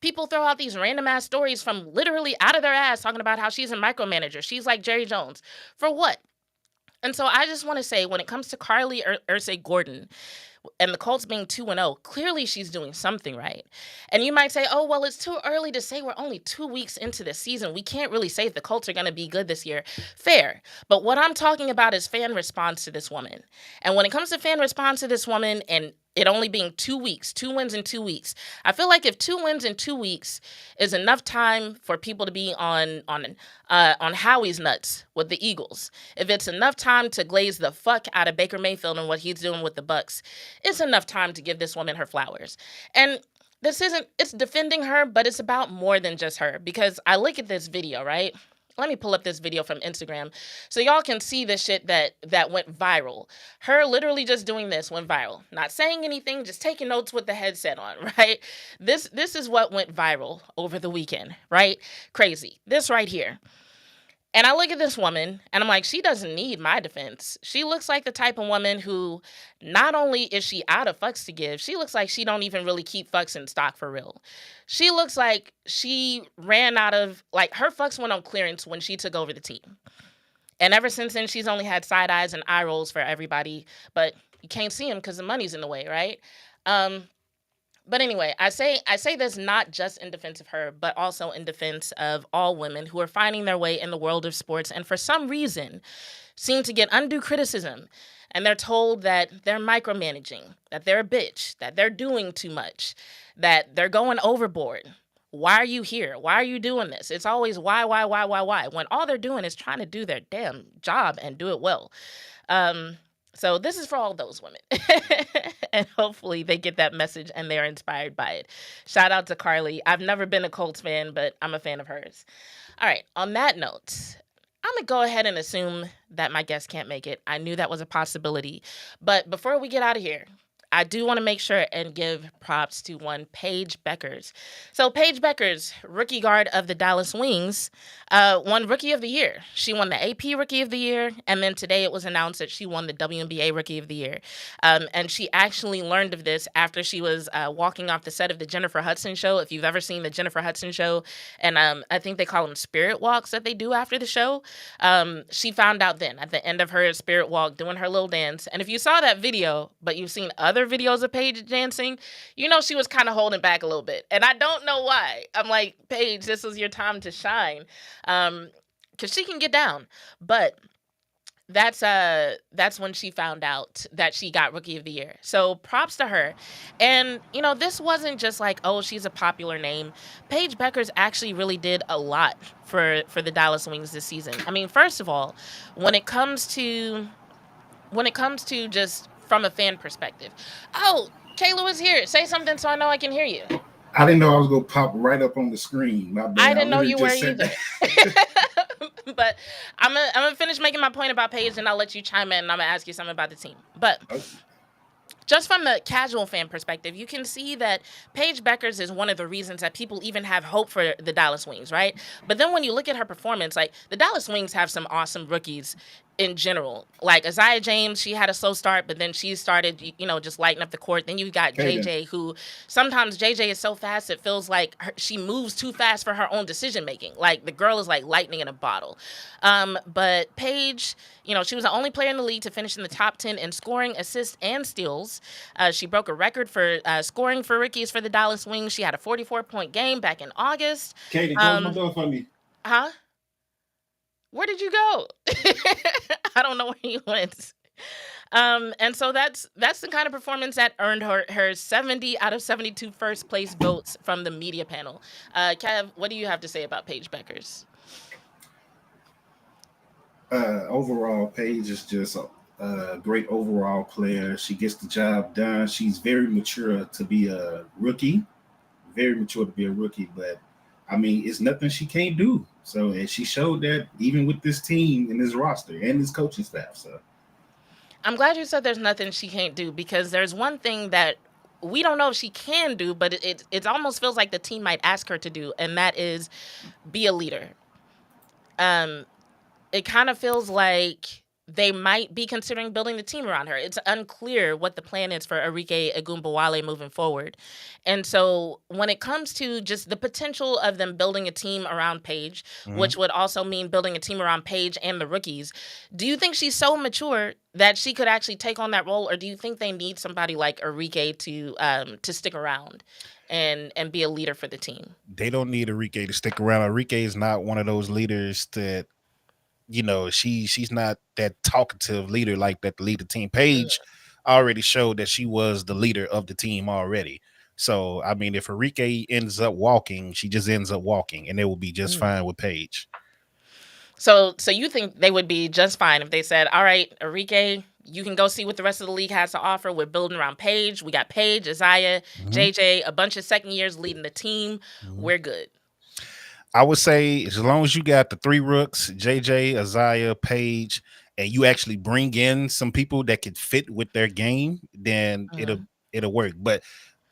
people throw out these random ass stories from literally out of their ass talking about how she's a micromanager. She's like Jerry Jones. For what? And so I just want to say, when it comes to Carlie Irsay-Gordon and the Colts being 2-0, clearly she's doing something right. And you might say, oh, well, it's too early to say. We're only 2 weeks into the season. We can't really say if the Colts are going to be good this year. Fair. But what I'm talking about is fan response to this woman. And when it comes to fan response to this woman, and it only being 2 weeks, 2 wins in 2 weeks, I feel like if 2 wins in 2 weeks is enough time for people to be on Howie's nuts with the Eagles, if it's enough time to glaze the fuck out of Baker Mayfield and what he's doing with the Bucks, it's enough time to give this woman her flowers. And it's defending her, but it's about more than just her, because I look at this video, right? Let me pull up this video from Instagram so y'all can see the shit that went viral. Her literally just doing this went viral. Not saying anything, just taking notes with the headset on, right? This is what went viral over the weekend, right? Crazy. This right here. And I look at this woman, and I'm like, she doesn't need my defense. She looks like the type of woman who, not only is she out of fucks to give, she looks like she don't even really keep fucks in stock for real. She looks like she ran out of, like, her fucks went on clearance when she took over the team. And ever since then, she's only had side eyes and eye rolls for everybody, but you can't see them because the money's in the way, right? But anyway, I say this not just in defense of her, but also in defense of all women who are finding their way in the world of sports and for some reason seem to get undue criticism. And they're told that they're micromanaging, that they're a bitch, that they're doing too much, that they're going overboard. Why are you here? Why are you doing this? It's always why, when all they're doing is trying to do their damn job and do it well. So this is for all those women. And hopefully they get that message and they're inspired by it. Shout out to Carlie. I've never been a Colts fan, but I'm a fan of hers. All right. On that note, I'm going to go ahead and assume that my guest can't make it. I knew that was a possibility. But before we get out of here, I do want to make sure and give props to one Paige Bueckers. So Paige Bueckers, rookie guard of the DallasWings, won Rookie of the Year. She won the AP Rookie of the Year, and then today it was announced that she won the WNBA Rookie of the Year. And she actually learned of this after she was walking off the set of the Jennifer Hudson show. If you've ever seen the Jennifer Hudson show, and I think they call them spirit walks that they do after the show, she found out then at the end of her spirit walk doing her little dance. And if you saw that video, but you've seen other videos of Paige dancing, you know she was kind of holding back a little bit. And I don't know why. I'm like, Paige, this is your time to shine. Because she can get down. But that's when she found out that she got Rookie of the Year. So props to her. And, you know, this wasn't just like, oh, she's a popular name. Paige Bueckers actually really did a lot for the DallasWings this season. I mean, first of all, when it comes to just from a fan perspective. Oh, K-Lew is here. Say something so I know I can hear you. I didn't know I was going to pop right up on the screen. My bad. I didn't know you were either. But I'm gonna finish making my point about Paige, and I'll let you chime in, and I'm going to ask you something about the team. But just from the casual fan perspective, you can see that Paige Bueckers is one of the reasons that people even have hope for the DallasWings, right? But then when you look at her performance, like, the DallasWings have some awesome rookies in general. Like Isaiah James, she had a slow start, but then she started, you know, just lighting up the court. Then you've got JJ, who sometimes JJ is so fast, it feels like she moves too fast for her own decision making. Like, the girl is like lightning in a bottle. But Paige, you know, she was the only player in the league to finish in the top 10 in scoring, assists, and steals. She broke a record for scoring for rookies for the DallasWings. She had a 44-point game back in August. Katie, close my door for me. Huh? Where did you go? I don't know where you went. And so that's the kind of performance that earned her 70 out of 72 first place votes from the media panel. Kev, what do you have to say about Paige Bueckers? Overall, Paige is just a great overall player. She gets the job done. She's very mature to be a rookie. But I mean, it's nothing she can't do. So, and she showed that even with this team and this roster and this coaching staff. So, I'm glad you said there's nothing she can't do, because there's one thing that we don't know if she can do, but it almost feels like the team might ask her to do, and that is be a leader. It kind of feels like they might be considering building the team around her. It's unclear what the plan is for Arike Ogunbowale moving forward. And so when it comes to just the potential of them building a team around Paige, which would also mean building a team around Paige and the rookies, do you think she's so mature that she could actually take on that role? Or do you think they need somebody like Arike to stick around and be a leader for the team? They don't need Arike to stick around. Arike is not one of those leaders that, you know, she's not that talkative leader like that to lead the team. Paige already showed that she was the leader of the team already. So, I mean, if Arike ends up walking, she just ends up walking, and it will be just fine with Paige. So you think they would be just fine if they said, all right, Arike, you can go see what the rest of the league has to offer. We're building around Paige. We got Paige, Isaiah, JJ, a bunch of second years leading the team. We're good. I would say as long as you got the 3 rooks, JJ, Isaiah, Paige, and you actually bring in some people that could fit with their game, then it'll work. But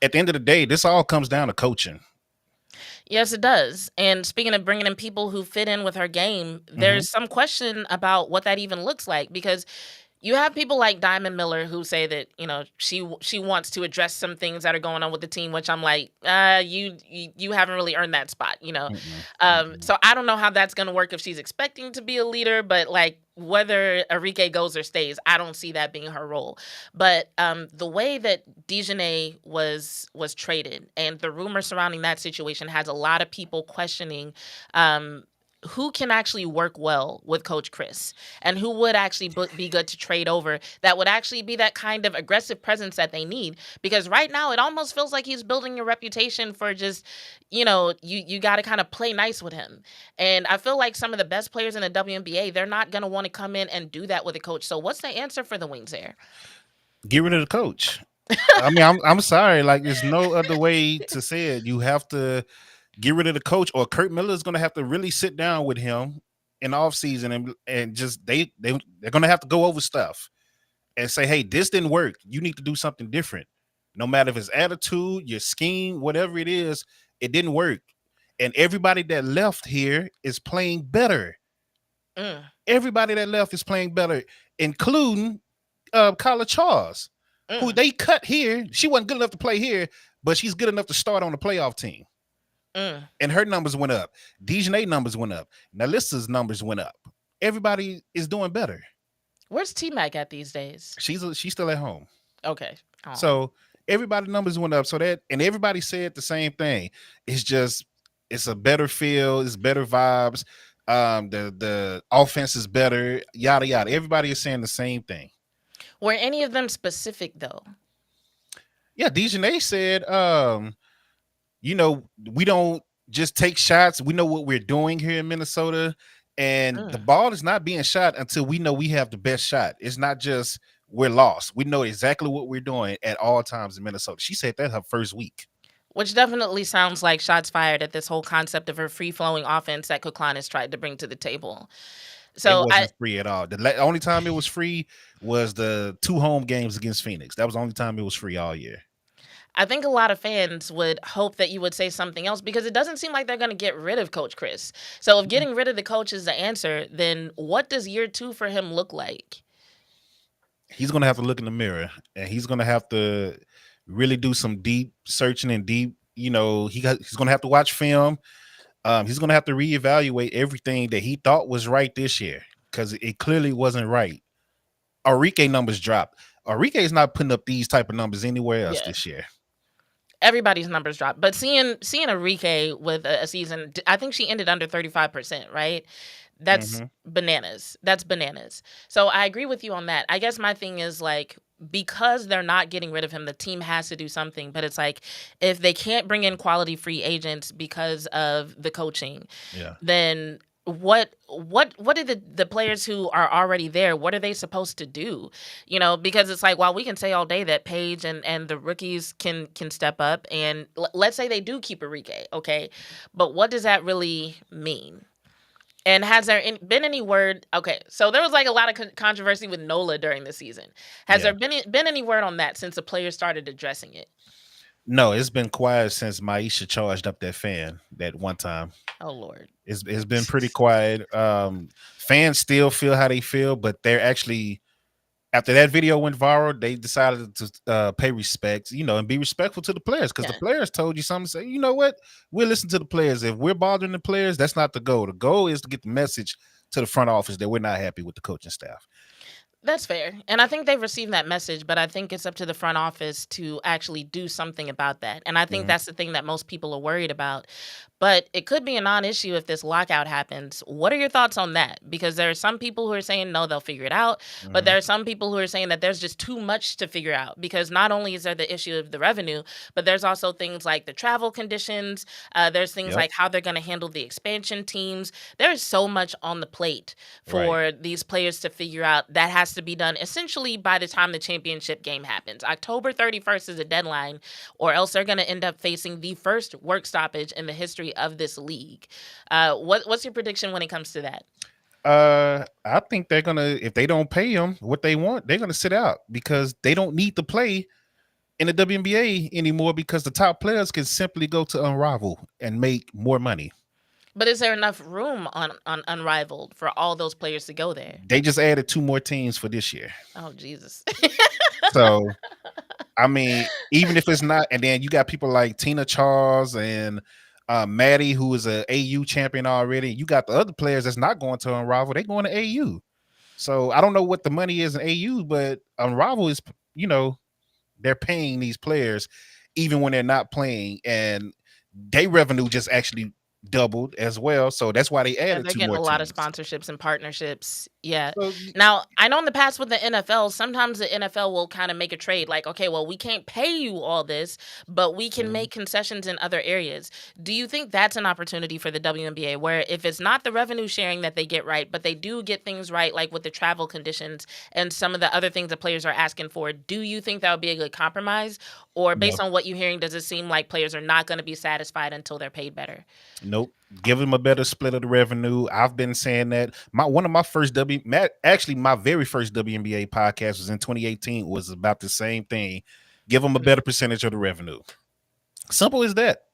at the end of the day, this all comes down to coaching. Yes, it does. And speaking of bringing in people who fit in with her game, there's some question about what that even looks like, because you have people like Diamond Miller who say that, you know, she wants to address some things that are going on with the team, which I'm like, you haven't really earned that spot, you know. So I don't know how that's going to work if she's expecting to be a leader, but like whether Arike goes or stays, I don't see that being her role. But the way that Dejanay was traded and the rumor surrounding that situation has a lot of people questioning who can actually work well with Coach Chris and who would actually be good to trade over that would actually be that kind of aggressive presence that they need. Because right now it almost feels like he's building a reputation for just, you know, you got to kind of play nice with him. And I feel like some of the best players in the WNBA, they're not going to want to come in and do that with a coach. So what's the answer for the Wings there? Get rid of the coach. I mean, I'm sorry. Like, there's no other way to say it. You have to get rid of the coach, or Kurt Miller is going to have to really sit down with him in the offseason and just they're going to have to go over stuff and say, hey, this didn't work. You need to do something different. No matter if it's attitude, your scheme, whatever it is, it didn't work. And everybody that left here is playing better. Everybody that left is playing better, including Carlie Charles, who they cut here. She wasn't good enough to play here, but she's good enough to start on the playoff team. And her numbers went up. Dejanay numbers went up. Nalissa's numbers went up. Everybody is doing better. Where's T-Mac at these days? She's still at home. Okay. So everybody's numbers went up. So that, and everybody said the same thing. It's a better feel. It's better vibes. The offense is better. Yada yada. Everybody is saying the same thing. Were any of them specific though? Yeah, Dejanay said, you know, we don't just take shots. We know what we're doing here in Minnesota. And the ball is not being shot until we know we have the best shot. It's not just we're lost. We know exactly what we're doing at all times in Minnesota. She said that her first week. Which definitely sounds like shots fired at this whole concept of her free-flowing offense that Coquelin has tried to bring to the table. So it wasn't free at all. The only time it was free was the 2 home games against Phoenix. That was the only time it was free all year. I think a lot of fans would hope that you would say something else, because it doesn't seem like they're going to get rid of Coach Chris. So if getting rid of the coach is the answer, then what does year 2 for him look like? He's going to have to look in the mirror, and he's going to have to really do some deep searching and deep, you know, he's going to have to watch film. He's going to have to reevaluate everything that he thought was right this year, because it clearly wasn't right. Arike numbers dropped. Arike is not putting up these type of numbers anywhere else this year. Everybody's numbers dropped, but seeing Arike with a season, I think she ended under 35%, right? That's bananas. That's bananas. So I agree with you on that. I guess my thing is, like, because they're not getting rid of him, the team has to do something. But it's like, if they can't bring in quality free agents because of the coaching, then what are the players who are already there, what are they supposed to do? You know, because it's like, while we can say all day that Paige and the rookies can step up, and let's say they do keep Arike, okay, but what does that really mean? And has there been any word? Okay, so there was like a lot of controversy with Nola during the season. Has there been any word on that since the players started addressing it? No, it's been quiet since Maisha charged up that fan that one time. Oh Lord, it's been pretty quiet. Fans still feel how they feel, but they're actually, after that video went viral, they decided to pay respect, you know, and be respectful to the players, because the players told you something. Say, you know what, we'll listen to the players. If we're bothering the players, that's not the goal. The goal is to get the message to the front office that we're not happy with the coaching staff. That's fair. And I think they've received that message, but I think it's up to the front office to actually do something about that. And I think that's the thing that most people are worried about. But it could be a non-issue if this lockout happens. What are your thoughts on that? Because there are some people who are saying, no, they'll figure it out. But there are some people who are saying that there's just too much to figure out, because not only is there the issue of the revenue, but there's also things like the travel conditions. There's things like how they're going to handle the expansion teams. There's so much on the plate for these players to figure out that has to be done essentially by the time the championship game happens. October 31st is a deadline, or else they're going to end up facing the first work stoppage in the history of this league. What's your prediction when it comes to that? I think they're gonna, if they don't pay them what they want, they're gonna sit out, because they don't need to play in the WNBA anymore, because the top players can simply go to Unrivaled and make more money. But is there enough room on Unrivaled for all those players to go there? They just added 2 more teams for this year. Oh, Jesus. So, I mean, even if it's not, and then you got people like Tina Charles and Maddie, who is an AU champion already. You got the other players that's not going to Unrivaled. They're going to AU. So I don't know what the money is in AU, but Unrivaled is, they're paying these players even when they're not playing, and their revenue just actually doubled as well. So that's why they added 2 more teams. They're getting a lot of sponsorships and partnerships. Yeah. So, now, I know in the past with the NFL, sometimes the NFL will kind of make a trade like, okay, well, we can't pay you all this, but we can make concessions in other areas. Do you think that's an opportunity for the WNBA, where if it's not the revenue sharing that they get right, but they do get things right, like with the travel conditions and some of the other things that players are asking for, do you think that would be a good compromise? Or based on what you're hearing, does it seem like players are not going to be satisfied until they're paid better? Nope. Give them a better split of the revenue. I've been saying that. My very first WNBA podcast was in 2018, was about the same thing. Give them a better percentage of the revenue. Simple as that.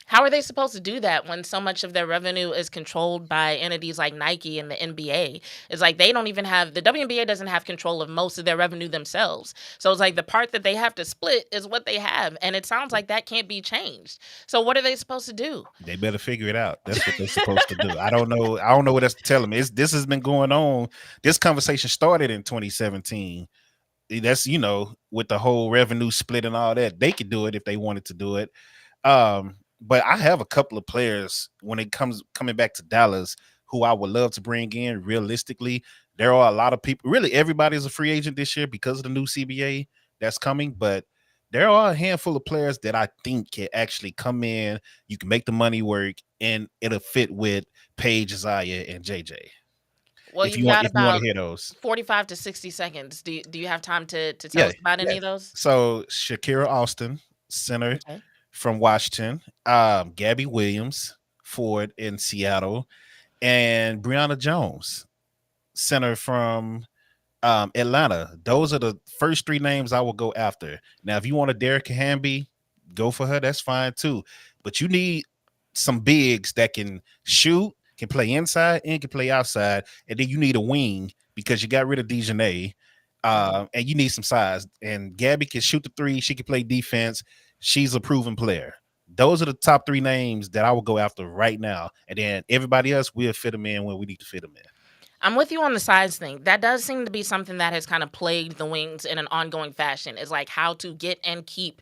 How are they supposed to do that when so much of their revenue is controlled by entities like Nike and the NBA? It's like they don't even have, the WNBA doesn't have control of most of their revenue themselves. So it's like the part that they have to split is what they have. And it sounds like that can't be changed. So what are they supposed to do? They better figure it out. That's what they're supposed to do. I don't know what else to tell them. This has been going on. This conversation started in 2017. That's, with the whole revenue split and all that. They could do it if they wanted to do it. But I have a couple of players when it coming back to Dallas who I would love to bring in. Realistically, there are a lot of people. Really, everybody's a free agent this year because of the new CBA that's coming. But there are a handful of players that I think can actually come in. You can make the money work, and it'll fit with Paige, Isaiah, and JJ. Well, you got about 45 to 60 seconds. Do you have time to tell us about any of those? So Shakira Austin, center. Okay. From Washington, Gabby Williams, forward in Seattle, and Brianna Jones, center from Atlanta. Those are the first 3 names I will go after. Now, if you want a Derek Hamby, go for her. That's fine too. But you need some bigs that can shoot, can play inside, and can play outside. And then you need a wing because you got rid of Dejanay, and you need some size. And Gabby can shoot the 3. She can play defense. She's a proven player. Those are the top 3 names that I will go after right now. And then everybody else, we'll fit them in when we need to fit them in. I'm with you on the size thing. That does seem to be something that has kind of plagued the Wings in an ongoing fashion, is like how to get and keep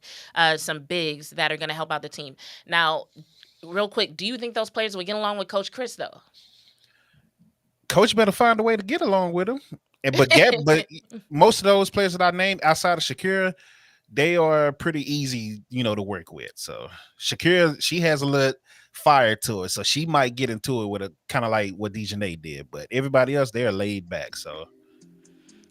some bigs that are going to help out the team. Now, real quick, do you think those players will get along with Coach Chris, though? Coach better find a way to get along with him. But most of those players that I named outside of Shakira, they are pretty easy, to work with. So Shakira, she has a little fire to her, so she might get into it with a kind of like what Dejanay did. But everybody else, they're laid back. So,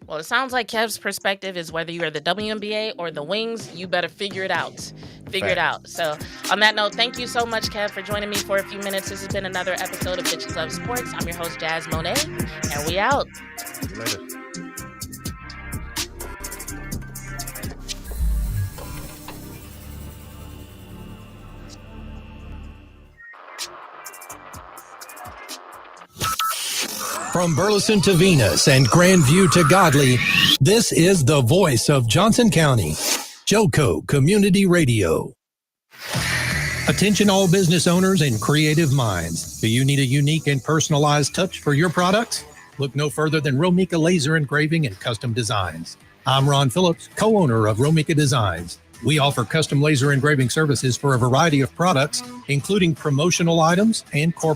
well, it sounds like Kev's perspective is whether you're the WNBA or the Wings, you better figure it out. It out. So, on that note, thank you so much, Kev, for joining me for a few minutes. This has been another episode of Bitches Love Sports. I'm your host, Jazz Monet, and we out. See you later. From Burleson to Venus and Grandview to Godley, this is the voice of Johnson County, Joco Community Radio. Attention all business owners and creative minds. Do you need a unique and personalized touch for your products? Look no further than Romika Laser Engraving and Custom Designs. I'm Ron Phillips, co-owner of Romika Designs. We offer custom laser engraving services for a variety of products, including promotional items and corporate.